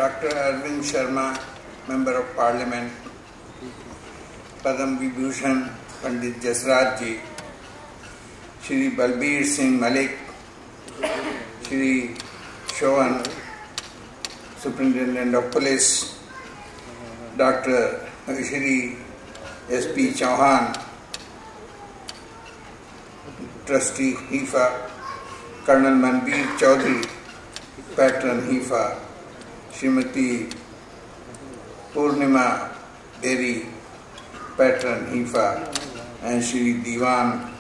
Dr. Arvind Sharma, Member of Parliament, Padam Vibhushan Pandit Jasraj ji, Shri Balbir Singh Malik, Shri Shovan, Superintendent of Police, Dr. Shri S.P. Chauhan, Trustee HIFA, Colonel Manbir Chaudhary, Patron HIFA, Srimati Purnima Deri, Patron HIFA, and Shri Diwan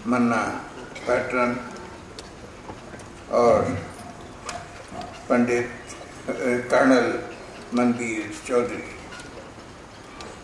Manna, Patron, or Pandit Colonel Manbir Chaudhary,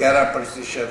11%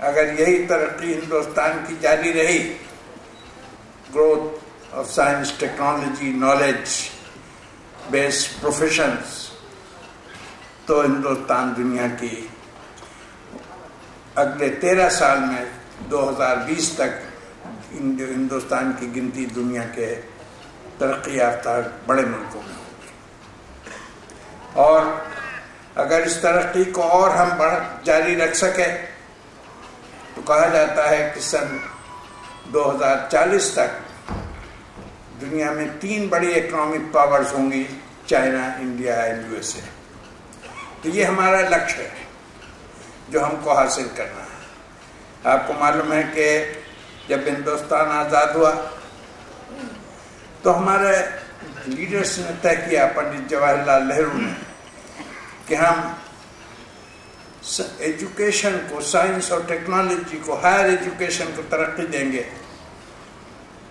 اگر یہی ترقی ہندوستان کی جاری رہی، growth of science, technology, knowledge based professions, تو ہندوستان دنیا کی اگلے 13 سال میں 2020 تک ہندوستان کی گنتی دنیا کے ترقی یافتہ بڑے ملکوں میں ہوگی. اور اگر اس ترقی کو اور ہم جاری رکھ سکے تو کہا جاتا ہے کہ سن 2040 تک دنیا میں 3 بڑی اکنامک پاورز ہوں گی، چائنا، انڈیا اینڈ USA. تو یہ ہمارا لکش ہے جو ہم کو حاصل کرنا ہے. آپ کو معلوم ہے کہ جب ہندوستان آزاد ہوا تو ہمارے لیڈرز نے طے کیا، پنڈت جواہر لال نہرو نے، کہ ہم ایجوکیشن کو، سائنس اور ٹیکنالوجی کو، ہائر ایجوکیشن کو ترقی دیں گے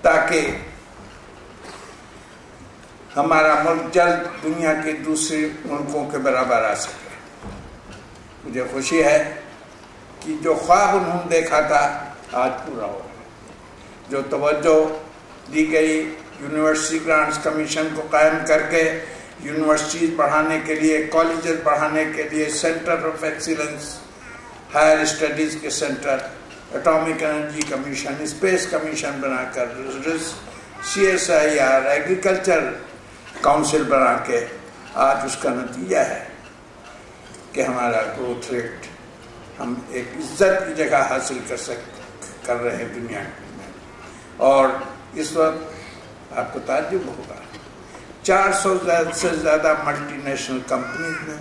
تاکہ ہمارا ملک جلد دنیا کے دوسرے ملکوں کے برابر آ سکے. مجھے خوشی ہے کہ جو خواب انہوں نے دیکھا تھا آج پورا ہو گیا. جو توجہ دی گئی یونیورسٹی گرانٹس کمیشن کو قائم کر کے یونیورسٹیز بڑھانے کے لیے، کالجز بڑھانے کے لیے، centre of excellence, higher studies کے centre, atomic energy commission, space commission بنا کر، CSIR، ایگریکلچر کاؤنسل بنا کے، آج اس کا نتیجہ ہے کہ ہمارا گروتھ ریٹ ہم ایک عزت کی جگہ حاصل کر رہے ہیں دنیا میں. اور اس وقت آپ کو تعجب ہوگا 400 سے زیادہ ملٹی نیشنل کمپنیز نے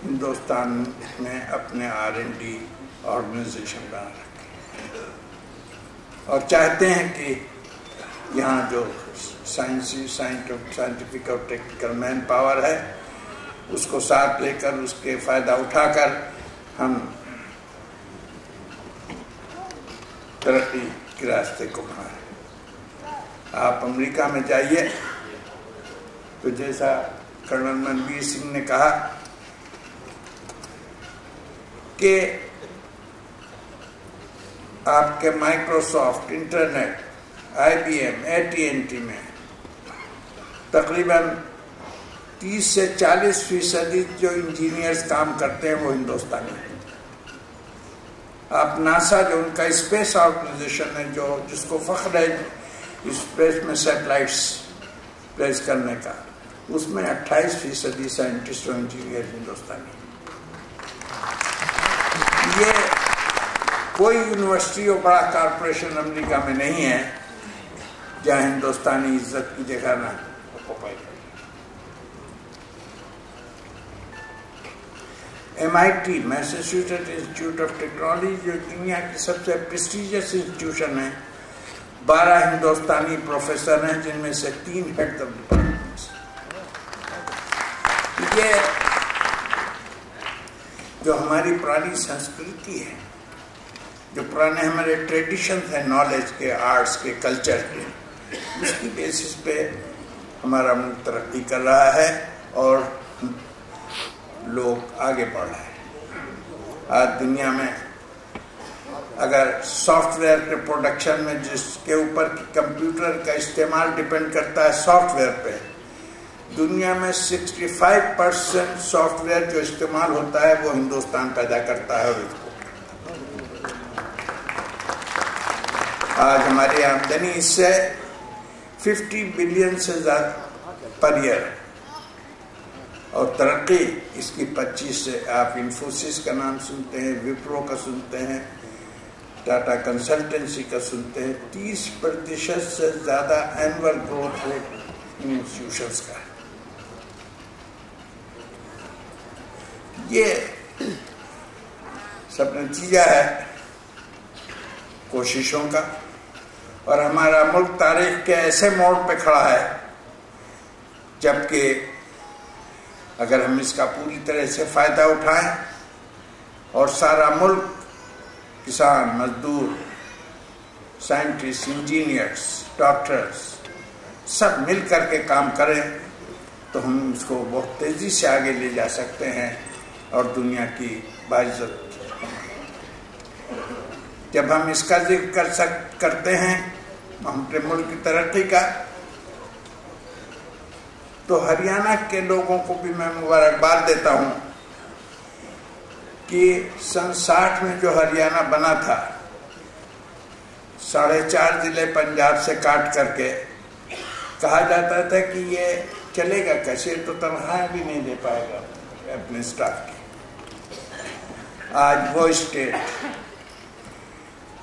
ہندوستان میں اپنے R&D آرگنائزیشن بنا رکھے اور چاہتے ہیں کہ یہاں جو سائنٹیفک اور ٹیکنیکل مین پاور ہے اس کو ساتھ لے کر، اس کے فائدہ اٹھا کر ہم ترقی کے راستے کو بڑھائیں. آپ امریکہ میں جائیے تو جیسا کرنل منویر سنگھ نے کہا کہ آپ کے مائکروسافٹ، انٹرنیٹ، IBM، AT&T میں تقریباً 30 سے 40% جو انجینئرز کام کرتے ہیں وہ ہندوستانی ہیں. آپ ناسا جو ان کا اسپیس آرگنائزیشن ہے، جس کو فخر ہے اسپیس میں سیٹلائٹس پلیس کرنے کا، اس میں 28% سائنٹسٹ اور انجینئر ہندوستانی. یہ کوئی یونیورسٹی اور بڑا کارپوریشن امریکہ میں نہیں ہے جہاں ہندوستانی عزت کی جگہ نہ ہو پائے. MIT، میساچیوسیٹس انسٹیٹیوٹ آف ٹیکنالوجی، جو دنیا کی سب سے پریسٹیجیس انسٹیٹیوشن ہے، 12 ہندوستانی پروفیسر ہیں جن میں سے 3 ہیڈ آف ڈپارٹمنٹس. یہ جو ہماری پرانی سنسکرتی ہے، جو پرانے ہمارے ٹریڈیشنز ہیں نالج کے، آرٹس کے، کلچر کے، اس کی بیسس پہ ہمارا ملک ترقی کر رہا ہے اور لوگ آگے بڑھ رہے ہیں. آج دنیا میں اگر سافٹ ویئر کے پروڈکشن میں جس کے اوپر کمپیوٹر کا استعمال ڈپینڈ کرتا ہے سافٹ ویئر پہ، دنیا میں 65% سافٹ ویئر جو استعمال ہوتا ہے وہ ہندوستان پیدا کرتا ہے. اور اس کو آج ہماری آمدنی اس سے 50 بلین سے زیادہ پر ایئر، اور ترقی اس کی 25 سے. آپ انفوسس کا نام سنتے ہیں، وپرو کا سنتے ہیں، ٹاٹا کنسلٹنسی کا سنتے ہیں. 30% سے زیادہ اینول گروتھ ریٹ انسٹیٹیوشنز کا ہے. یہ سب نتیجہ ہے کوششوں کا. اور ہمارا ملک تاریخ کے ایسے موڑ پہ کھڑا ہے جبکہ اگر ہم اس کا پوری طرح سے فائدہ اٹھائیں اور سارا ملک، کسان، مزدور، سائنٹسٹ، انجینئرز، ڈاکٹرز سب مل کر کے کام کریں تو ہم اس کو بہت تیزی سے آگے لے جا سکتے ہیں اور دنیا کی باعزت جب ہم اس کا ذکر کرتے ہیں ہمارے ملک کی ترقی کا، تو ہریانہ کے لوگوں کو بھی میں مبارکباد دیتا ہوں کہ سن 60 میں جو ہریانہ بنا تھا 4.5 ضلع پنجاب سے کاٹ کر کے، کہا جاتا تھا کہ یہ چلے گا کیسے، تو تنخواہیں بھی نہیں دے پائے گا اپنے اسٹاف کی۔ آج وہ اسٹیٹ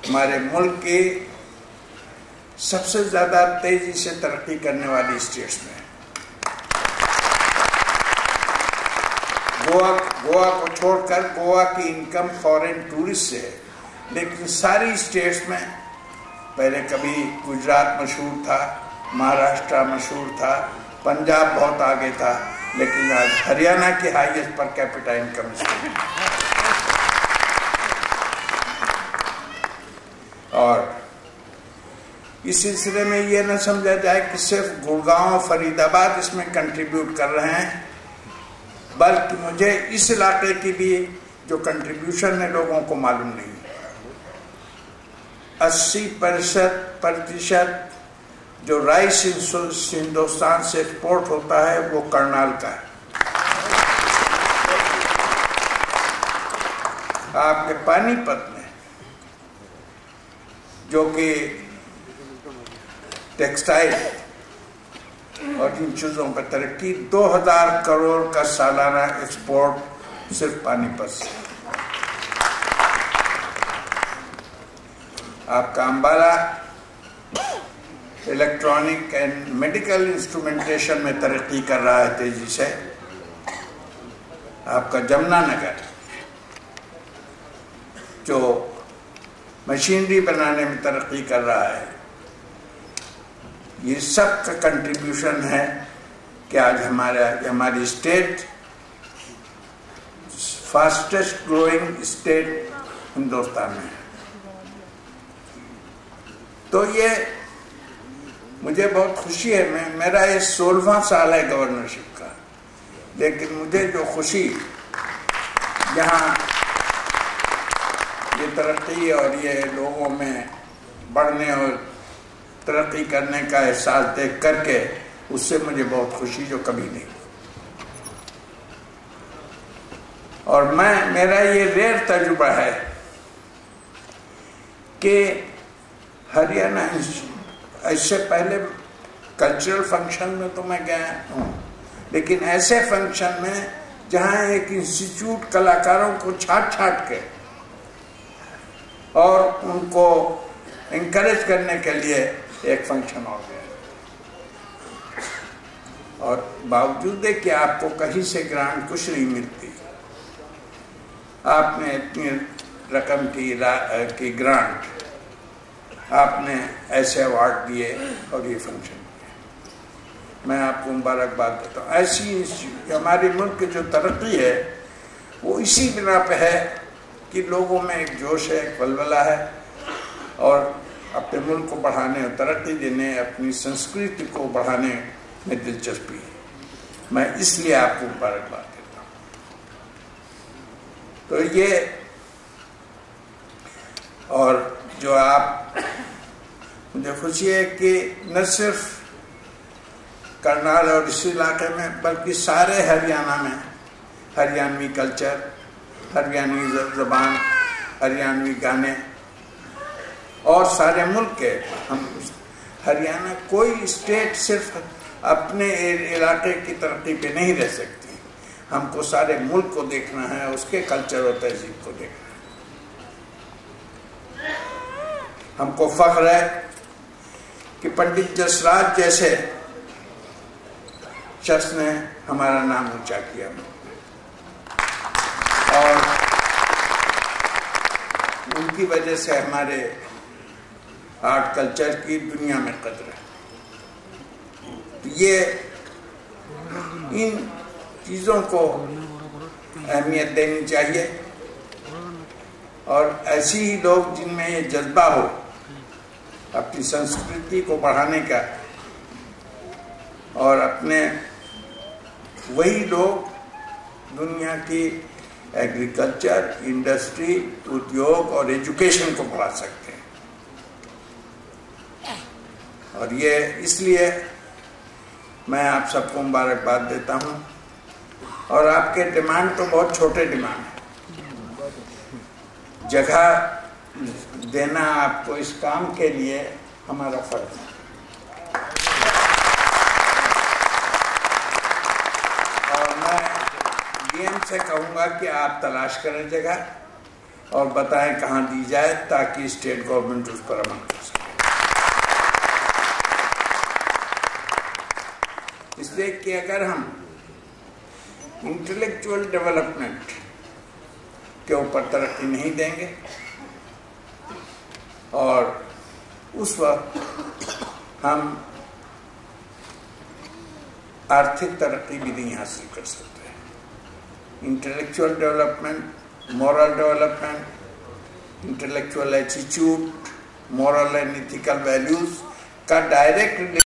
ہمارے ملک کی سب سے زیادہ تیزی سے ترقی کرنے والی اسٹیٹس میں، گوا کو چھوڑ کر، گوا کی انکم فارن ٹورسٹ سے ہے، لیکن ساری اسٹیٹس میں پہلے کبھی گجرات مشہور تھا، مہاراشٹر مشہور تھا، پنجاب بہت آگے تھا، لیکن آج ہریانہ کی highest per capita income state ہے۔ اور اس سلسلے میں یہ نہ سمجھا جائے کہ صرف گڑگاؤں فرید آباد اس میں کنٹریبیوٹ کر رہے ہیں، بلکہ مجھے اس علاقے کی بھی جو کنٹریبیوشن ہے لوگوں کو معلوم نہیں ہے۔ 80% جو رائس ہندوستان سے ایکسپورٹ ہوتا ہے وہ کرنال کا ہے۔ آپ کے پانی پت میں جو کہ ٹیکسٹائل اور ان چیزوں پر ترقی، 2000 کروڑ کا سالانہ ایکسپورٹ صرف پانی پت سے۔ آپ کا Ambala electronic and medical instrumentation میں ترقی کر رہا ہے تیزی سے۔ آپ کا جمنا نگر جو مشینری بنانے میں ترقی کر رہا ہے، یہ سب کا کنٹریبیوشن ہے کہ آج ہماری state fastest growing state Hindustan میں ہے۔ تو یہ مجھے بہت خوشی ہے، میرا یہ 16واں سال ہے گورنرشپ کا، لیکن مجھے جو خوشی یہاں یہ ترقی اور یہ لوگوں میں بڑھنے اور ترقی کرنے کا احساس دیکھ کر کے، اس سے مجھے بہت خوشی جو کبھی نہیں۔ اور میرا یہ ریئر تجربہ ہے کہ ہریانہ اس سے پہلے کلچرل فنکشن میں تو میں گیا ہوں، لیکن ایسے فنکشن میں جہاں ایک انسٹیٹیوٹ کلاکاروں کو چھانٹ کے اور ان کو انکریج کرنے کے لیے ایک فنکشن ہو گیا، اور باوجود ہے کہ آپ کو کہیں سے گرانٹ کچھ نہیں ملتی، آپ نے اتنی رقم کی گرانٹ آپ نے ایسے ایوارڈ دیے اور یہ فنکشن کیا، میں آپ کو مبارکباد دیتا ہوں۔ ایسی ہمارے ملک کی جو ترقی ہے وہ اسی بنا پہ ہے کہ لوگوں میں ایک جوش ہے، ایک ولولہ ہے، اور اپنے ملک کو بڑھانے اور ترقی دینے، اپنی سنسکرتی کو بڑھانے میں دلچسپی ہے۔ میں اس لیے آپ کو مبارکباد دیتا ہوں۔ تو یہ اور جو آپ، مجھے خوشی ہے کہ نہ صرف کرنال اور اسی علاقے میں بلکہ سارے ہریانہ میں ہریانوی کلچر، ہریانوی زبان، ہریانوی گانے، اور سارے ملک کے ہم ہریانہ، کوئی اسٹیٹ صرف اپنے علاقے کی ترقی پہ نہیں رہ سکتی، ہم کو سارے ملک کو دیکھنا ہے، اس کے کلچر اور تہذیب کو دیکھنا ہے۔ ہم کو فخر ہے کہ پنڈت جسراج جیسے شخص نے ہمارا نام اونچا کیا، اور ان کی وجہ سے ہمارے آرٹ کلچر کی دنیا میں قدر ہے۔ یہ ان چیزوں کو اہمیت دینی چاہیے، اور ایسے ہی لوگ جن میں یہ جذبہ ہو اپنی سنسکرتی کو بڑھانے کا، اور اپنے وہی لوگ دنیا کی ایگریکلچر، انڈسٹری، ادیوگ اور ایجوکیشن کو بڑھا سکتے ہیں. اور یہ اس لیے میں آپ سب کو مبارکباد دیتا ہوں. اور آپ کے ڈیمانڈ تو بہت چھوٹے ڈیمانڈ ہیں. جگہ دینا آپ کو اس کام کے لیے ہمارا فرض ہے. اور میں ڈی ایم سے کہوں گا کہ آپ تلاش کریں جگہ اور بتائیں کہاں دی جائے تاکہ اسٹیٹ گورنمنٹ اس پر عمل کر سکے. اس لیے کہ اگر ہم انٹلیکچوئل ڈیولپمنٹ کے اوپر ترقی نہیں دیں گے اور اس وقت ہم آرتھک ترقی بھی نہیں حاصل کر سکتے. Intellectual development, moral development, intellectual attitude, moral and ethical values کا ڈائریکٹ